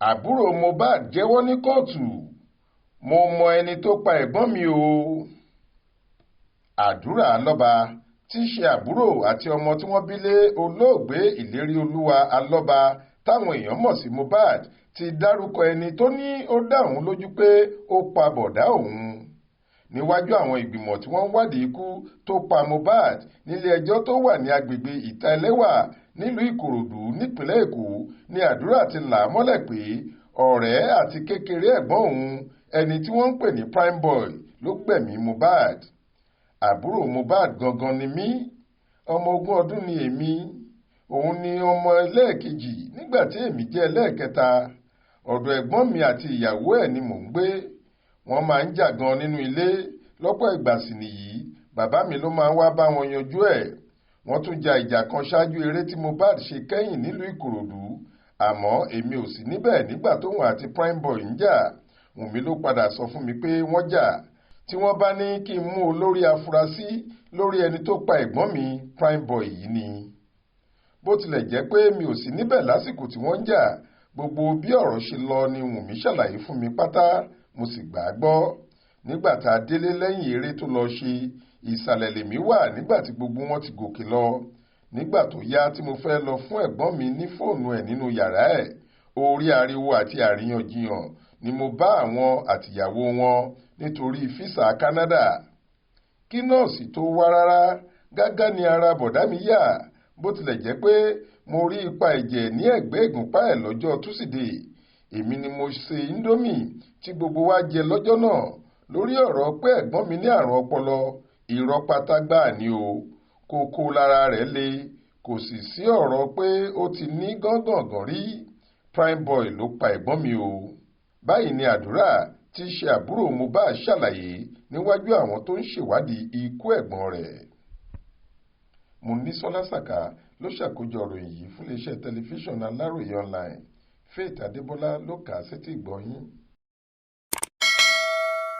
Àbúrò Mohbad jẹ́wọ́ ní kóòtù, mo mọ ẹni tó pa ẹ̀gbọ́n mi o. Àdúrà Alọ́ba tí í ṣe àbúrò àti ọmọ tí wọ́n bí lé olóògbé Ìléríolúwa Alọ́ba táwọn èèyàn mọ̀ sí Mohbad ti dárúkọ ẹni tó ní ó dá òun lójú pé ó pa bọ̀dá òun níwájú àwọn ìgbìmọ̀ tí wọ́n ń wádìí ikú tó pa Mohbad nílé ẹjọ́ tó wà ní agbègbè Ìta Ẹlẹ́wà nílùú Ìkòròdú nípínlẹ̀ Èkó ní Àdúrà ti là á mọ́lẹ̀ pé ọ̀rẹ́ àti kékeré ẹ̀gbọ́n òun ẹni tí wọ́n ń pè ní prime boy ló gbẹ̀mí Mohbad. Àbúrò Mohbad gangan ni mí, ọmọ 20 ọdún ni èmi, òun ni ọmọ ẹlẹ́ẹ̀kejì nígbà tí èmi jẹ́ ẹlẹ́ẹ̀kẹta. Ọ̀dọ̀ ẹ̀gbọ́n mi àti ìyàwó ẹ̀ ni mò ń gbé. Wọ́n máa ń jà gan nínú ilé, lọ́pọ̀ ìgbà sì nìyí bàbá mi ló máa ń wá bá wọn yanjú ẹ̀. Wọ́n tún ja ìjà kan ṣáájú eré tí Mohbad ṣe kẹ́yìn nílùú Ìkòròdú, àmọ́ èmi ò sí níbẹ̀ nígbà tóun àti prime boy ń jà. Wùnmí ló padà sọ fún mi pé wọ́n jà. Tí wọ́n bá ní kí n mú olórí afurasí lórí ẹni tó pa ẹ̀gbọ́n mi, prime boy yìí ni. Bó tilẹ̀ jẹ́ pé mi ò sí níbẹ̀ lásìkò tí wọ́n ń jà, gbogbo bí ọ̀rọ̀ ṣe lọ ni Wùnmí ṣàlàyé fún mi pátá, mo sì gbà á gbọ́. Nígbà tá a délé lẹ́yìn eré tó lọ ṣe, ìsàlẹ̀ lèmi wà nígbà tí gbogbo wọn ti gòkè lọ. Nígbà tó yá tí mo fẹ́ lọ fún ẹ̀gbọ́n mi ní fóònù ẹ̀ nínú yàrá ẹ̀, orí ariwo àti àríyànjiyàn ni mo bá àwọn àtìyàwó wọn nítorí físà Canada. Kí nọ́ọ̀sì tó wá rárá, gágá ni ara bọ̀dá mi yà, bó tilẹ̀ jẹ́ pé mo rí ipa ẹ̀jẹ̀ ní ẹ̀gbẹ́ ìgúnpá ẹ̀ lọ́jọ́ túsídẹ̀ẹ́. Èmi ni mo ṣe índómì tí gbogbo wa jẹ lọ́jọ́ náà. Lórí ọ̀rọ̀ pé ẹ̀gbọ́n mi ní àrùn ọpọlọ, irọ́ pátá gbáà ni o. Kókó lára rẹ̀ le, kò sì sí ọ̀rọ̀ pé ó ti ní gángangan rí. Prime boy ló pa ẹ̀gbọ́n mi o. Báyìí ni Àdúrà tí í ṣe àbúrò Mohbad ṣàlàyé níwájú àwọn tó ń ṣèwádìí ikú ẹ̀gbọ́n rẹ̀. Monísọ́lá Sàká ló ṣàkójọ ìròyìn yìí fún iléeṣẹ́ tẹlifíṣàn Aláròyé online. Faith Adébọ́lá ló kà á sétí ìgbọ́ yín.